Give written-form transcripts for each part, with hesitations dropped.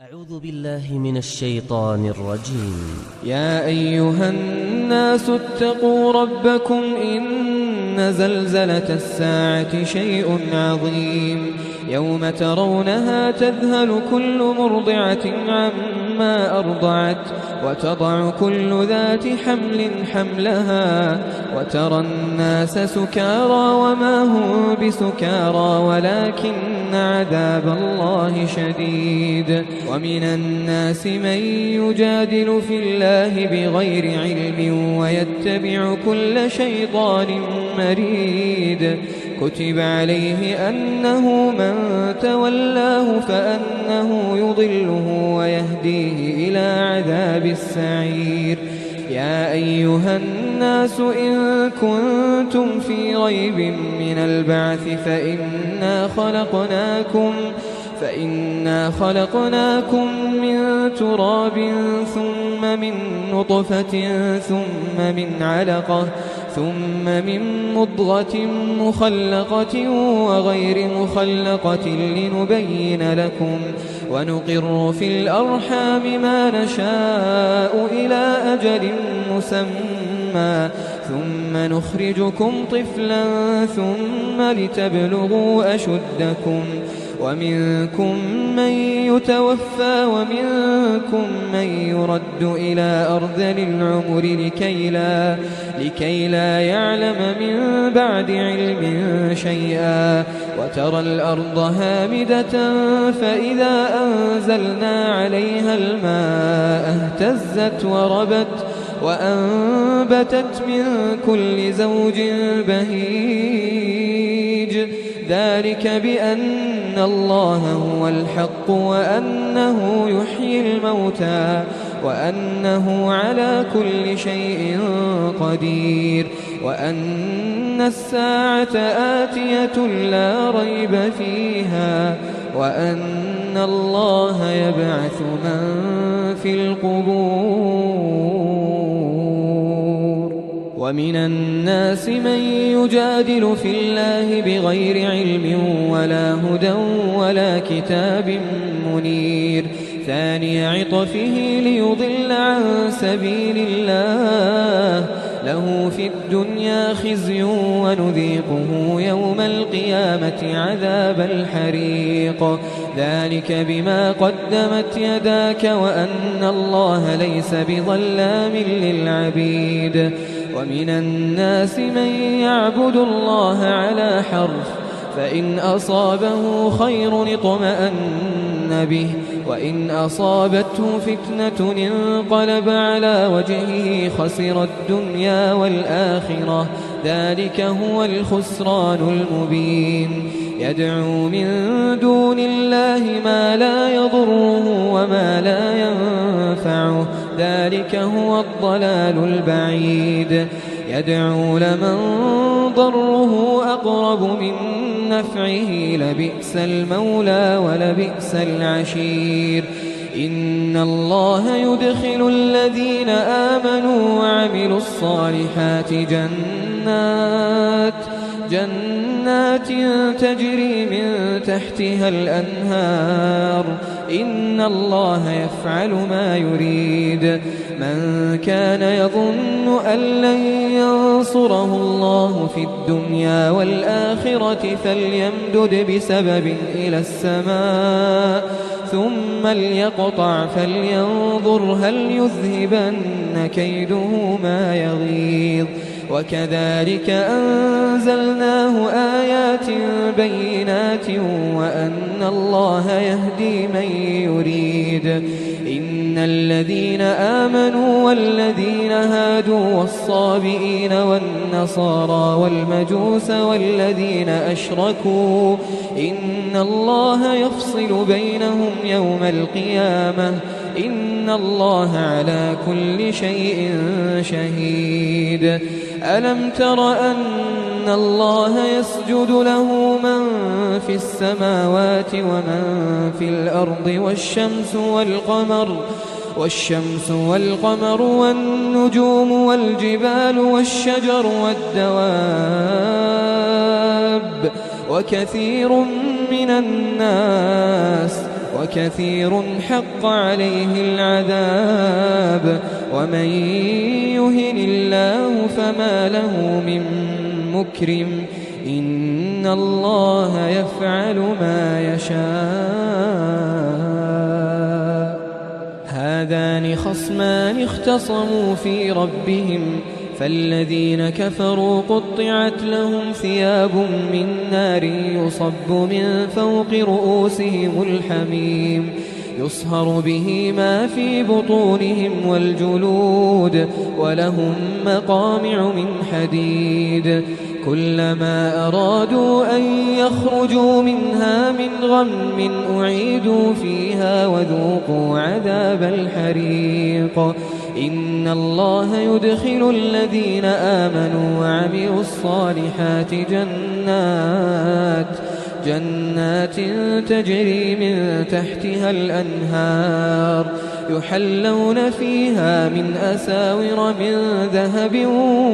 أعوذ بالله من الشيطان الرجيم. يا أيها الناس اتقوا ربكم إن زلزلة الساعة شيء عظيم يوم ترونها تذهل كل مرضعة عما أرضعت وتضع كل ذات حمل حملها وترى الناس سكارى وما هم بسكارى ولكن عذاب الله شديد. ومن الناس من يجادل في الله بغير علم ويتبع كل شيطان مريد. كتب عليه أنه من تولاه فأنه يضله ويهديه إلى عذاب السعير. يا أيها الناس إن كنتم في ريب من البعث فإنا خلقناكم من تراب ثم من نطفة ثم من علقة ثم من مضغة مخلقة وغير مخلقة لنبين لكم ونقر في الأرحام ما نشاء إلى أجل مسمى ثم نخرجكم طفلا ثم لتبلغوا أشدكم ومنكم من يتوفى ومنكم من يرد إلى أرذل العمر لكي لا يعلم من بعد علم شيئا. وترى الأرض هامدة فإذا أنزلنا عليها الماء اهتزت وربت وأنبتت من كل زوج بهيج. ذلك بأن الله هو الحق وأنه يحيي الموتى وأنه على كل شيء قدير وأن الساعة آتية لا ريب فيها وأن الله يبعث من في القبور. ومن الناس من يجادل في الله بغير علم ولا هدى ولا كتاب منير. ثاني عطفه ليضل عن سبيل الله له في الدنيا خزي ونذيقه يوم القيامة عذاب الحريق. ذلك بما قدمت يداك وأن الله ليس بظلام للعبيد. ومن الناس من يعبد الله على حرف فإن أصابه خير اطمأن به وإن أصابته فتنة انقلب على وجهه خسر الدنيا والآخرة. ذلك هو الخسران المبين. يدعو من دون الله ما لا يضره وما لا ينفعه. ذلك هو الضلال البعيد. يدعو لمن ضره أقرب من نفعه لبئس المولى ولبئس العشير. إن الله يدخل الذين آمنوا وعملوا الصالحات جنات تجري من تحتها الأنهار. إن الله يفعل ما يريد. من كان يظن أن لن ينصره الله في الدنيا والآخرة فليمدد بسبب إلى السماء ثم ليقطع فلينظر هل يذهبن كيده ما يغيظ. وكذلك أنزلناه آيات بينات وأن الله يهدي من يريد. إن الذين آمنوا والذين هادوا والصابئين والنصارى والمجوس والذين أشركوا إن الله يفصل بينهم يوم القيامة. إن الله على كل شيء شهيد. ألم تر أن الله يسجد له من في السماوات ومن في الأرض والشمس والقمر والنجوم والجبال والشجر والدواب وكثير من الناس وكثير حق عليه العذاب ومن يهن الله فما له من مكرم إن الله يفعل ما يشاء هذان خصمان اختصموا في ربهم فالذين كفروا قطعت لهم ثياب من نار يصب من فوق رؤوسهم الحميم يصهر به ما في بطونهم والجلود ولهم مقامع من حديد كلما أرادوا أن يخرجوا منها من غم أعيدوا فيها وذوقوا عذاب الحريق إن الله يدخل الذين آمنوا وعملوا الصالحات جنات تجري من تحتها الأنهار يحلون فيها من أساور من ذهب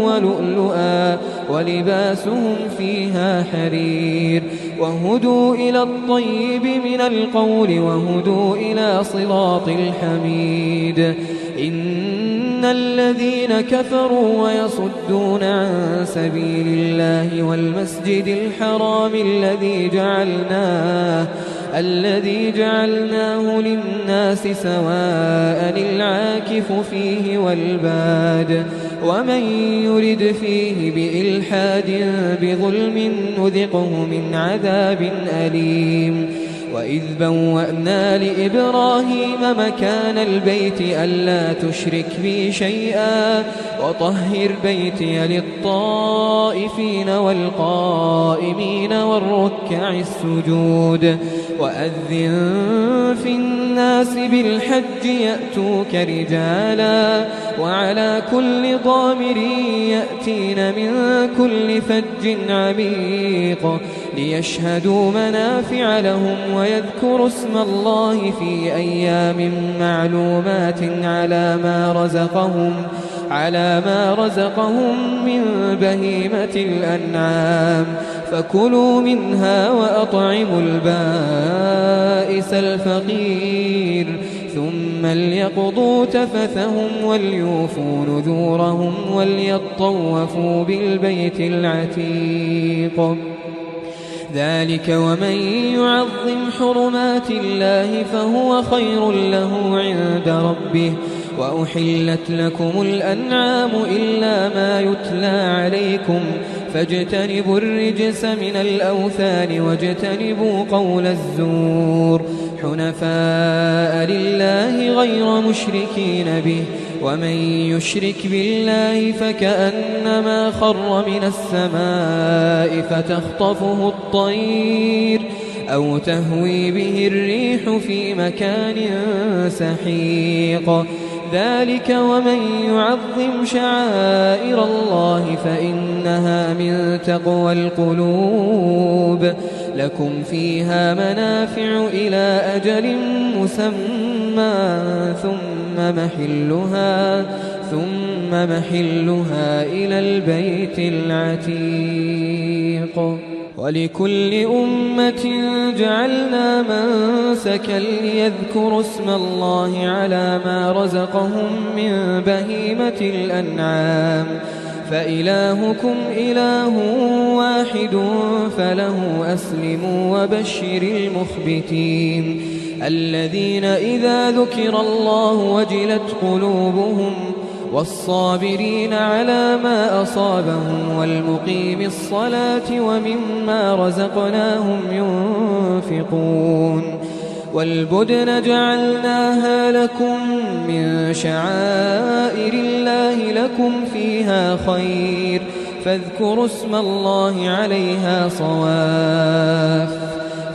ولؤلؤا ولباسهم فيها حرير وهدوا إلى الطيب من القول وهدوا إلى صراط الحميد إن الذين كفروا ويصدون عن سبيل الله والمسجد الحرام الذي جعلناه للناس سواء العاكف فيه والباد ومن يرد فيه بإلحاد بظلم نذقه من عذاب أليم وإذ بوأنا لإبراهيم مكان البيت ألا تشرك بي شيئا وطهر بيتي للطائفين والقائمين والركع السجود وأذن في الناس بالحج يأتوك رجالا وعلى كل ضامر يأتين من كل فج عميق ليشهدوا منافع لهم ويذكروا اسم الله في أيام معلومات على ما رزقهم من بهيمة الأنعام فكلوا منها وأطعموا البائس الفقير ثم ليقضوا تفثهم وليوفوا نذورهم وليطوفوا بالبيت العتيق ذلك ومن يعظم حرمات الله فهو خير له عند ربه وأحلت لكم الأنعام إلا ما يتلى عليكم فاجتنبوا الرجس من الأوثان واجتنبوا قول الزور حنفاء لله غير مشركين به ومن يشرك بالله فكأنما خر من السماء فتخطفه الطير أو تهوي به الريح في مكان سحيق ذلك ومن يعظم شعائر الله فإنها من تقوى القلوب لكم فيها منافع إلى أجل مسمى ثم محلها إلى البيت العتيق ولكل أمة جعلنا منسكا ليذكروا اسم الله على ما رزقهم من بهيمة الأنعام فإلهكم إله واحد فله أسلموا وبشر المخبتين الذين إذا ذكر الله وجلت قلوبهم والصابرين على ما أصابهم والمقيم الصلاة ومما رزقناهم ينفقون والبدن جعلناها لكم من شعائر الله لكم فيها خير فاذكروا اسم الله عليها صواف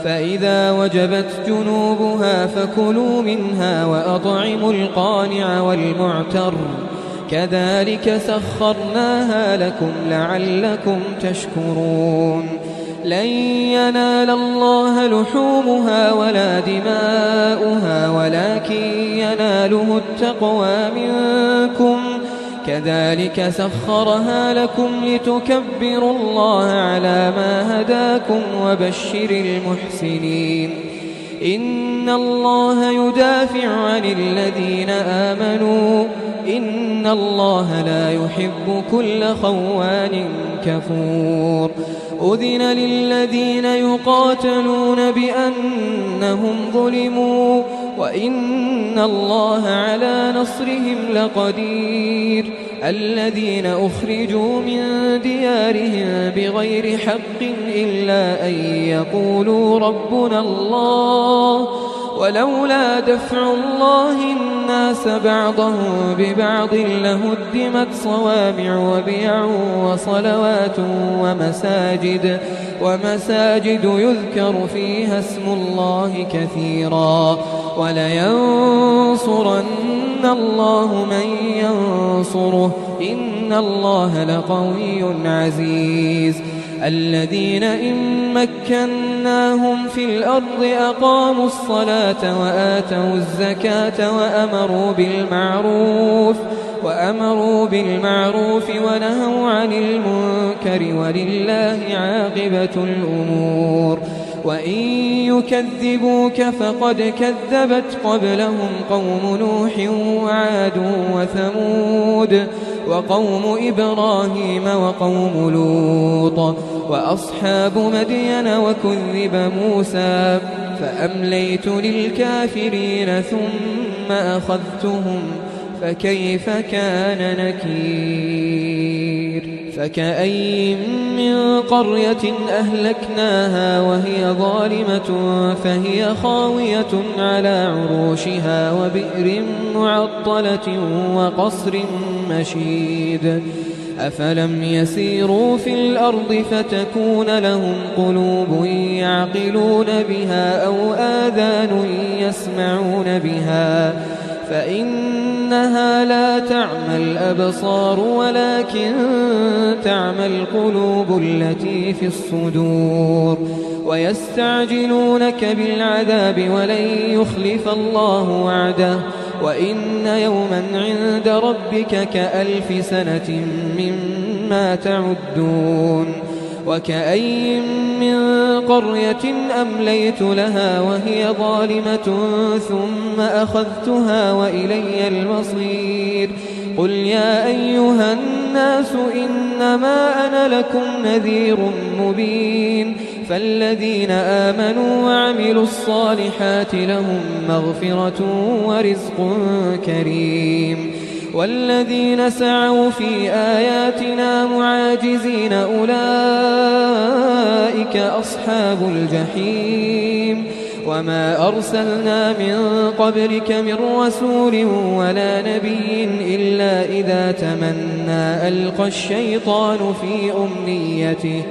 فإذا وجبت جنوبها فكلوا منها وأطعموا القانع والمعتر كذلك سخرناها لكم لعلكم تشكرون لن ينال الله لحومها ولا دماؤها ولكن يناله التقوى منكم كذلك سخرها لكم لتكبروا الله على ما هداكم وبشر المحسنين إن الله يدافع عن الذين آمنوا إن الله لا يحب كل خوان كفور أذن للذين يقاتلون بأنهم ظلموا وإن الله على نصرهم لقدير الذين أخرجوا من ديارهم بغير حق إلا أن يقولوا ربنا الله ولولا دفع الله الناس بعضهم ببعض لهدمت صوامع وبيع وصلوات ومساجد يذكر فيها اسم الله كثيرا ولينصرن الله من ينصره إن الله لقوي عزيز الذين إن مكناهم في الأرض أقاموا الصلاة وآتوا الزكاة وأمروا بالمعروف ونهوا عن المنكر ولله عاقبة الأمور وإن يكذبوك فقد كذبت قبلهم قوم نوح وعاد وثمود وقوم إبراهيم وقوم لوط وأصحاب مدين وكذب موسى فأمليت للكافرين ثم أخذتهم فكيف كان نكير فكأي من قرية أهلكناها وهي ظالمة فهي خاوية على عروشها وبئر معطلة وقصر مشيد أفلم يسيروا في الأرض فتكون لهم قلوب يعقلون بها أو آذان يسمعون بها فإنها لا تعمى الأبصار ولكن تعمى القلوب التي في الصدور ويستعجلونك بالعذاب ولن يخلف الله وعده وإن يوما عند ربك كألف سنة مما تعدون وكأي من قرية أمليت لها وهي ظالمة ثم أخذتها وإلي المصير قل يا أيها الناس إنما أنا لكم نذير مبين فالذين آمنوا وعملوا الصالحات لهم مغفرة ورزق كريم والذين سعوا في آياتنا معاجزين أولئك أصحاب الجحيم وما أرسلنا من قبلك من رسول ولا نبي إلا إذا تمنى ألقى الشيطان في أمنيته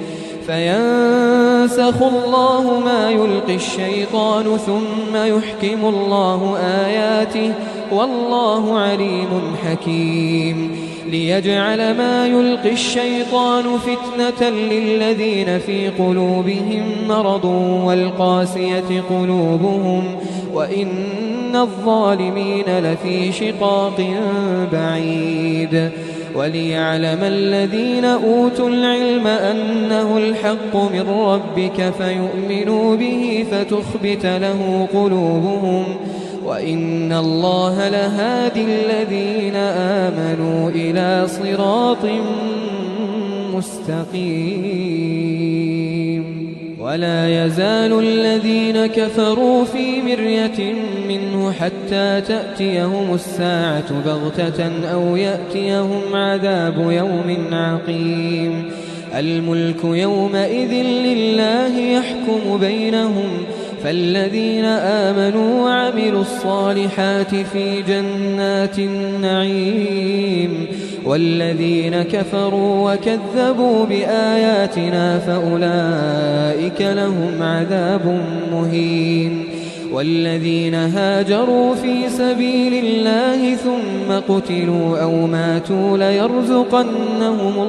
فينسخ الله ما يلقي الشيطان ثم يحكم الله آياته والله عليم حكيم ليجعل ما يلقي الشيطان فتنة للذين في قلوبهم مرض والقاسية قلوبهم وإن الظالمين لفي شقاق بعيد وليعلم الذين أوتوا العلم أنه الحق من ربك فيؤمنوا به فتخبت له قلوبهم وإن الله لهادي الذين آمنوا إلى صراط مستقيم ولا يزال الذين كفروا في مرية منه حتى تأتيهم الساعة بغتة أو يأتيهم عذاب يوم عقيم الملك يومئذ لله يحكم بينهم فالذين آمنوا وعملوا الصالحات في جنات النعيم والذين كفروا وكذبوا بآياتنا فأولئك لهم عذاب مهين والذين هاجروا في سبيل الله ثم قتلوا أو ماتوا ليرزقنهم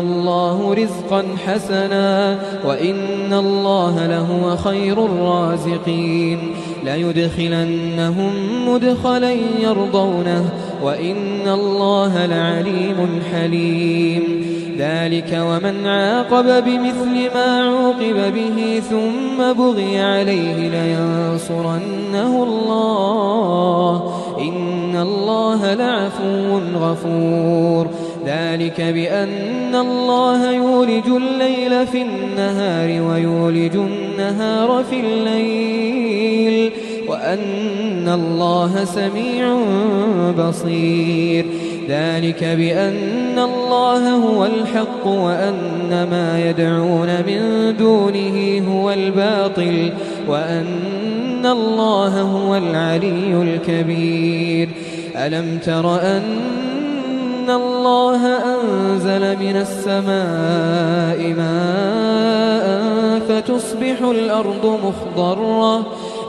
الله رزقا حسنا وإن الله لهو خير الرازقين ليدخلنهم مدخلا يرضونه وإن الله لعليم حليم ذلك ومن عاقب بمثل ما عوقب به ثم بغي عليه لينصرنه الله إن الله لعفو غفور ذلك بأن الله يولج الليل في النهار ويولج النهار في الليل وأن الله سميع بصير ذلك بأن الله هو الحق وأن ما يدعون من دونه هو الباطل وأن الله هو العلي الكبير ألم تر أن الله أنزل من السماء ماء فتصبح الأرض مخضرة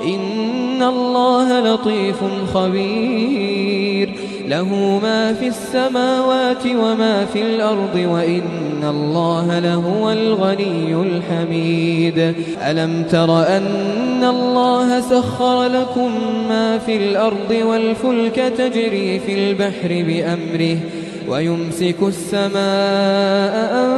إن الله لطيف خبير له ما في السماوات وما في الأرض وإن الله لهو الغني الحميد ألم تر أن الله سخر لكم ما في الأرض والفلك تجري في البحر بأمره ويمسك السماء أن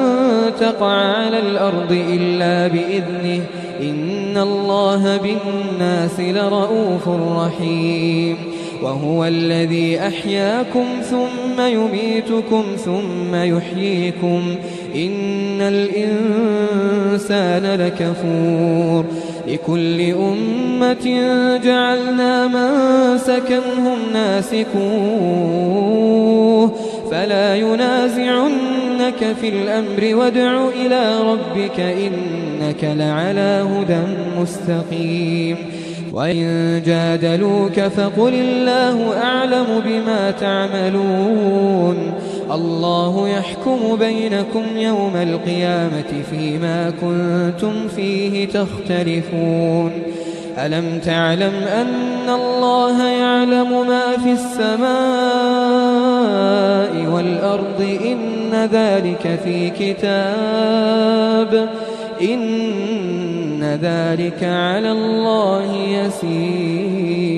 تقع على الأرض إلا بإذنه إن الله بالناس لرؤوف رحيم وهو الذي أحياكم ثم يميتكم ثم يحييكم إن الإنسان لكفور لكل أمة جعلنا منسكا هم ناسكوه فلا ينازعنك في الأمر وادع إلى ربك إنك لعلى هدى مستقيم وإن جادلوك فقل الله أعلم بما تعملون الله يحكم بينكم يوم القيامة فيما كنتم فيه تختلفون ألم تعلم أن الله يعلم ما في السماء والأرض إن ذلك في كتاب إن ذلك على الله يسير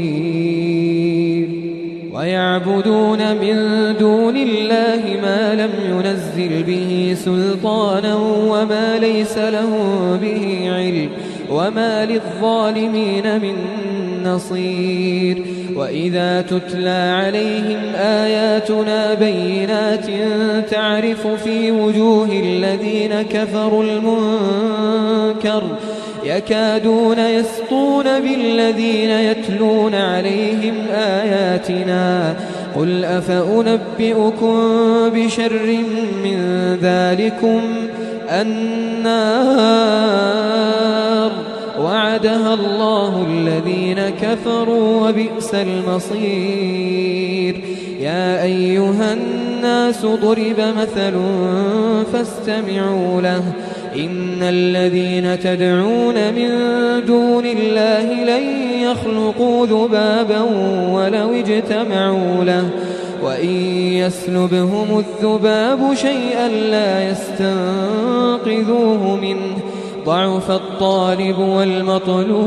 ويعبدون من دون الله ما لم ينزل به سلطانا وما ليس لهم به علم وما للظالمين من نصير وإذا تتلى عليهم آياتنا بينات تعرف في وجوه الذين كفروا المنكر يكادون يسطون بالذين يتلون عليهم آياتنا قل أفأنبئكم بشر من ذلكم النار وعدها الله الذين كفروا وبئس المصير يا أيها الناس ضرب مثل فاستمعوا له إن الذين تدعون من دون الله لن يخلقوا ذبابا ولو اجتمعوا له وإن يسلبهم الذباب شيئا لا يستنقذوه منه ضعف الطالب والمطلوب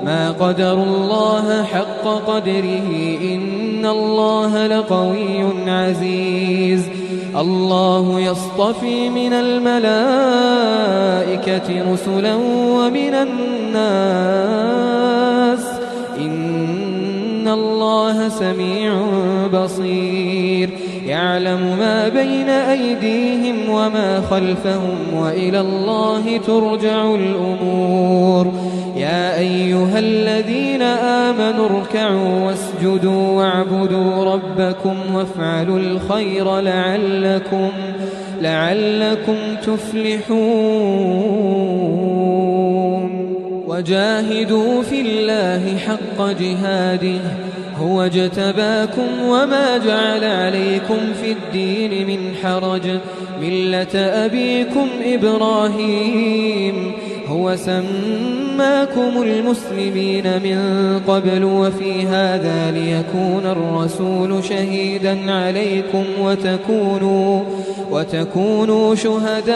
ما قدروا الله حق قدره إن الله لقوي عزيز الله يصطفي من الملائكة رسلا ومن الناس إن الله سميع بصير يعلم ما بين أيديهم وما خلفهم وإلى الله ترجع الأمور يا أيها الذين آمنوا اركعوا واسجدوا واعبدوا ربكم وافعلوا الخير لعلكم تفلحون وجاهدوا في الله حق جهاده هو اجتباكم وما جعل عليكم في الدين من حرج ملة أبيكم إبراهيم هو سماكم المسلمين من قبل وفي هذا ليكون الرسول شهيدا عليكم وتكونوا شهداء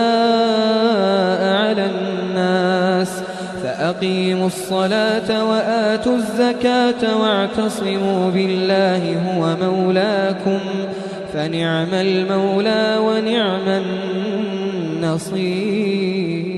على الناس فأقيموا الصلاة وآتوا الزكاة واعتصموا بالله هو مولاكم فنعم المولى ونعم النصير.